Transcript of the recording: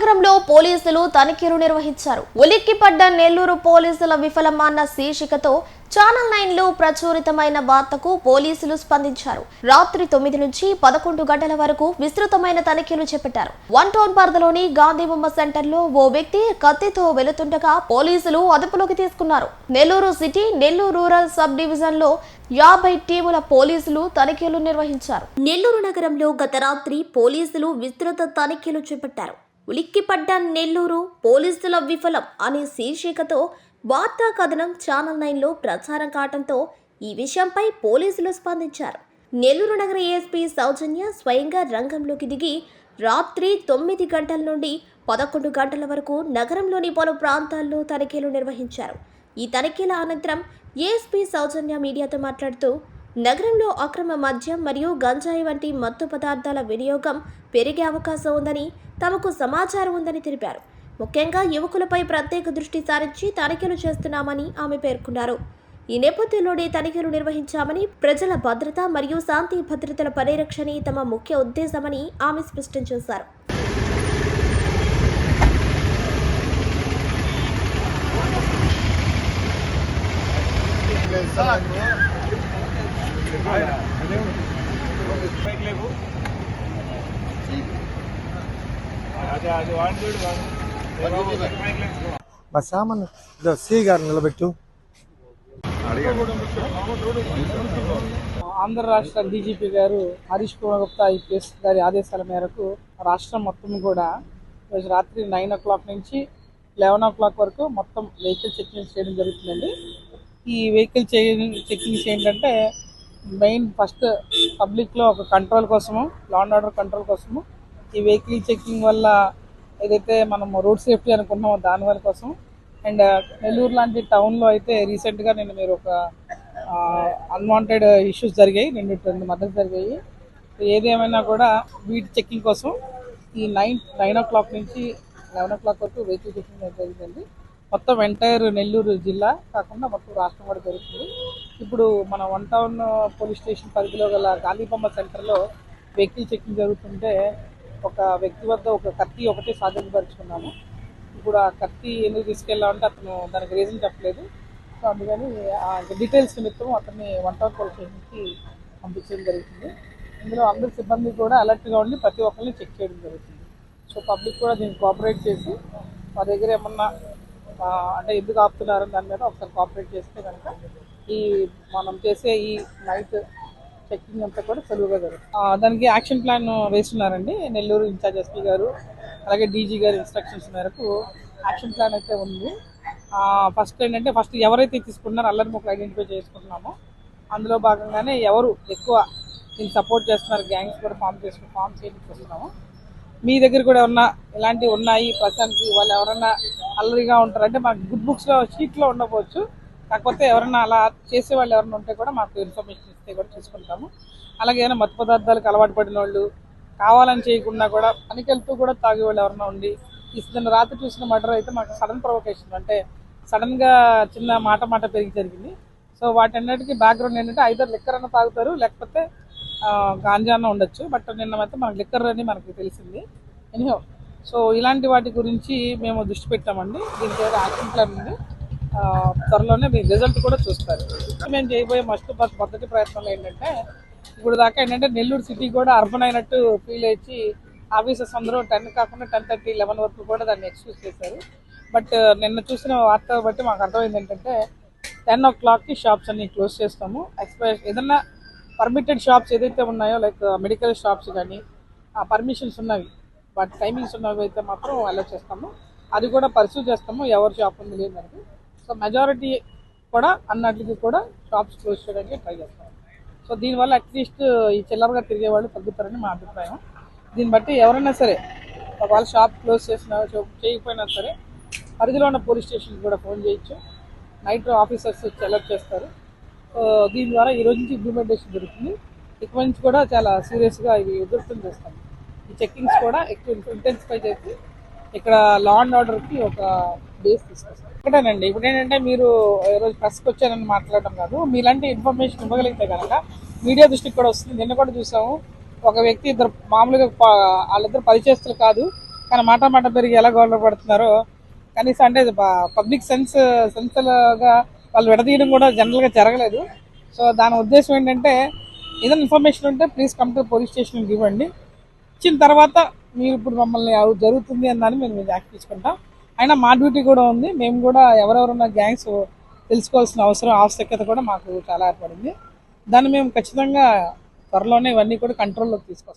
నగరంలో పోలీసులు తనిఖీలు నిర్వహించారు. ఉలిక్కిపడ్డ నెల్లూరు పోలీసుల విఫలమన్న శీర్షికతో ఛానల్ 9లో ప్రచురితమైన వార్తకు పోలీసులు స్పందించారు. రాత్రి 9 నుంచి 11 గంటల వరకు విస్తృతమైన తనిఖీలు చేపట్టారు. వన్ టౌన్ పరిధిలోని గాంధీబొమ్మ సెంటర్లో ఓ వ్యక్తి కత్తితో వెళుతుండగా పోలీసులు అదుపులోకి తీసుకున్నారు. Nellore city, Nellore rural sub division లో 50 టీముల పోలీసులు తనిఖీలు నిర్వహించారు. నెల్లూరు నగరంలో గత రాత్రి పోలీసులు విస్తృత తనిఖీలు చేపట్టారు. ఉలిక్కిపడ్డ నెల్లూరు పోలీసుల విఫలం అనే శీర్షికతో వార్తా కథనం ఛానల్ 9లో ప్రచారం కావడంతో ఈ విషయంపై పోలీసులు స్పందించారు. నెల్లూరు నగర ఏఎస్పీ సౌజన్య స్వయంగా రంగంలోకి దిగి రాత్రి 9 గంటల నుండి 11 గంటల వరకు నగరంలోని పలు ప్రాంతాల్లో తనిఖీలు నిర్వహించారు. ఈ తనిఖీల అనంతరం ఏఎస్పీ సౌజన్య మీడియాతో మాట్లాడుతూ నగరంలో అక్రమ మద్యం మరియు గంజాయి వంటి మత్తు పదార్థాల వినియోగం పెరిగే అవకాశం ఉందని తమకు సమాచారం ఉందని తెలిపారు. ముఖ్యంగా యువకులపై ప్రత్యేక దృష్టి సారించి తనిఖీలు చేస్తున్నామని ఆమె పేర్కొన్నారు. ఈ నేపథ్యంలోనే తనిఖీలు నిర్వహించామని, ప్రజల భద్రత మరియు శాంతి భద్రతల పరిరక్షణే తమ ముఖ్య ఉద్దేశమని ఆమె స్పష్టం చేశారు. సి గారు నిలబెట్టు. ఆంధ్ర రాష్ట్ర డీజీపీ గారు హరీష్ కుమార్ గుప్తా ఐపీఎస్ గారి ఆదేశాల మేరకు రాష్ట్రం మొత్తం కూడా ఈరోజు రాత్రి 9 o'clock నుంచి 11 o'clock వరకు మొత్తం వెహికల్ చెకింగ్ చేయడం జరుగుతుందండి. ఈ వెహికల్ చెకింగ్స్ ఏంటంటే మెయిన్ ఫస్ట్ పబ్లిక్లో ఒక కంట్రోల్ కోసము, లా అండ్ ఆర్డర్ కంట్రోల్ కోసము, ఈ వెహికల్ చెకింగ్ వల్ల ఏదైతే మనం రోడ్ సేఫ్టీ అనుకుంటున్నామో దానివల్ల కోసం. అండ్ నెల్లూరు లాంటి టౌన్లో అయితే రీసెంట్గా మీరు ఒక అన్వాంటెడ్ ఇష్యూస్ జరిగాయి, రెండు మద్దతు జరిగాయి. ఏదేమైనా కూడా వీటి చెకింగ్ కోసం ఈ 9 o'clock నుంచి 11 o'clock వరకు వెహికల్ చెకింగ్ జరిగిందండి. మొత్తం ఎంటైర్ నెల్లూరు జిల్లా కాకుండా మొత్తం రాష్ట్రం కూడా జరుగుతుంది. ఇప్పుడు మన వన్ టౌన్ పోలీస్ స్టేషన్ పరిధిలో గల గాంధీబొమ్మ సెంటర్లో వెహికల్ చెకింగ్ జరుగుతుంటే ఒక వ్యక్తి వద్ద ఒక కత్తి ఒకటి స్వాధీనపరుచుకున్నాము. ఇప్పుడు ఆ కత్తి ఎందుకు తీసుకెళ్ళామంటే అతను దానికి రీజన్ చెప్పలేదు. సో అందుకని ఆ డీటెయిల్స్ నిమిత్తం అతన్ని వన్ టౌన్ పోలీస్ స్టేషన్కి పంపించడం జరుగుతుంది. ఇందులో అందరి సిబ్బంది కూడా అలర్ట్గా ఉండి ప్రతి ఒక్కరిని చెక్ చేయడం జరుగుతుంది. సో పబ్లిక్ కూడా దీన్ని కోఆపరేట్ చేసి మా దగ్గర ఏమన్నా అంటే ఎందుకు ఆపుతున్నారని దాని మీద ఒకసారి కోఆపరేట్ చేస్తే కనుక ఈ మనం చేసే ఈ నైట్ చెకింగ్ అంతా కూడా సులువుగా జరుగుతుంది. దానికి యాక్షన్ ప్లాన్ వేస్తున్నారండి నెల్లూరు ఇన్ఛార్జ్ ఎస్పీ గారు, అలాగే డీజీ గారి ఇన్స్ట్రక్షన్స్ మేరకు యాక్షన్ ప్లాన్ అయితే ఉంది. ఫస్ట్ ఏంటంటే ఎవరైతే తీసుకుంటున్నారో అల్లరి ముక్కలు ఐడెంటిఫై చేసుకుంటున్నామో అందులో భాగంగానే ఎవరు ఎక్కువ దీన్ని సపోర్ట్ చేస్తున్నారు గ్యాంగ్స్ కూడా ఫామ్ చేయించుకుంటున్నాము. మీ దగ్గర కూడా ఏమన్నా ఇలాంటివి ఉన్నాయి ప్రస్తుతానికి, వాళ్ళు ఎవరన్నా అల్లరిగా ఉంటారంటే మాకు గుడ్ బుక్స్లో షీట్లో ఉండకపోవచ్చు, కాకపోతే ఎవరన్నా అలా చేసే వాళ్ళు ఎవరైనా ఉంటే కూడా మాకు ఇన్ఫర్మేషన్ ఇస్తే కూడా చూసుకుంటాము. అలాగే ఏమైనా మత్తు పదార్థాలకు అలవాటు పడిన వాళ్ళు, కావాలని చేయకుండా కూడా పనికెళ్తూ కూడా తాగే వాళ్ళు ఎవరైనా ఉండి, నిన్న రాత్రి చూసిన మర్డర్ అయితే మాకు సడన్ ప్రొవొకేషన్, అంటే సడన్గా చిన్న మాట పెరిగి జరిగింది. సో వాటన్నిటికీ బ్యాక్గ్రౌండ్ ఏంటంటే ఐదర్ లిక్కర్ అన్న తాగుతారు, లేకపోతే గాంజా అన్న ఉండొచ్చు. బట్ నిన్నమైతే మనకు లిక్కర్ అని మనకు తెలిసింది. ఎనీహో, సో ఇలాంటి వాటి గురించి మేము దృష్టి పెట్టామండి. దీనికి ఏదో యాక్షన్ ప్లాన్ ఉంది, త్వరలోనే మీ రిజల్ట్ కూడా చూస్తారు. మేము చేయబోయే మొదటి ప్రయత్నంలో ఏంటంటే ఇప్పుడు దాకా ఏంటంటే నెల్లూరు సిటీ కూడా అర్బన్ అయినట్టు ఫీల్ అయ్యి ఆఫీసర్స్ అందరూ 10 కాకుండా 10:30, 11 వరకు కూడా దాన్ని ఎక్స్క్యూజ్ చేశారు. బట్ నిన్న చూసిన వార్త బట్టి మాకు అర్థమైంది ఏంటంటే 10 o'clockకి షాప్స్ అన్ని క్లోజ్ చేస్తాము. ఏదన్నా పర్మిటెడ్ షాప్స్ ఏదైతే ఉన్నాయో లైక్ మెడికల్ షాప్స్ కానీ పర్మిషన్స్ ఉన్నవి, వాటి టైమింగ్స్ ఉన్నవి అయితే మాత్రం అలౌ చేస్తాము. అది కూడా పర్సూ చేస్తాము, ఎవరి షాప్ ఉంది లేదని. సో మెజారిటీ కూడా అన్నట్లకి కూడా షాప్స్ క్లోజ్ చేయడానికి ట్రై చేస్తాం. సో దీనివల్ల అట్లీస్ట్ ఈ చిల్లరగా తిరిగే వాళ్ళు తగ్గుతారని మా అభిప్రాయం. దీన్ని బట్టి ఎవరైనా సరే ఒకవేళ షాప్ క్లోజ్ చేసినా చేయకపోయినా సరే పరిధిలో ఉన్న పోలీస్ స్టేషన్కి కూడా ఫోన్ చేయొచ్చు. నైట్ ఆఫీసర్స్ అలర్ట్ చేస్తారు. సో దీని ద్వారా ఈ రోజు నుంచి ఇంప్లిమెంటేషన్ జరుగుతుంది. ఇక నుంచి కూడా చాలా సీరియస్గా ఇవి ఎదుర్కొని చేస్తాం. ఈ చెక్కింగ్స్ కూడా ఎక్కువ ఇంటెన్సిఫై చేసి ఇక్కడ లా అండ్ ఆర్డర్కి ఒక బేస్ తీసుకొస్తాం. ఒకటేనండి, ఇప్పుడు ఏంటంటే మీరు ఈరోజు ప్రెస్కి వచ్చారని మాట్లాడటం కాదు, మీలాంటి ఇన్ఫర్మేషన్ ఇవ్వగలిగితే కనుక మీడియా దృష్టికి కూడా వస్తుంది. నిన్న కూడా చూసాము, ఒక వ్యక్తి మామూలుగా వాళ్ళిద్దరు పరిచయస్తులు కాదు, కానీ మాట పెరిగి ఎలా గొడవ పడుతున్నారో కనీసం అంటే పబ్లిక్ సెన్స్గా వాళ్ళు విడదీయడం కూడా జనరల్గా జరగలేదు. సో దాని ఉద్దేశం ఏంటంటే ఏదైనా ఇన్ఫర్మేషన్ ఉంటే ప్లీజ్ కమ్ టు పోలీస్ స్టేషన్కి ఇవ్వండి. ఇచ్చిన తర్వాత మీరు ఇప్పుడు మమ్మల్ని జరుగుతుంది అని దాన్ని మేము యాక్ట్ తీసుకుంటాం. అయినా మా డ్యూటీ కూడా ఉంది. మేము కూడా ఎవరెవరున్న గ్యాంగ్స్ తెలుసుకోవాల్సిన ఆవశ్యకత కూడా మాకు చాలా ఏర్పడింది. దాన్ని మేము ఖచ్చితంగా త్వరలోనే ఇవన్నీ కూడా కంట్రోల్లోకి తీసుకొస్తాం.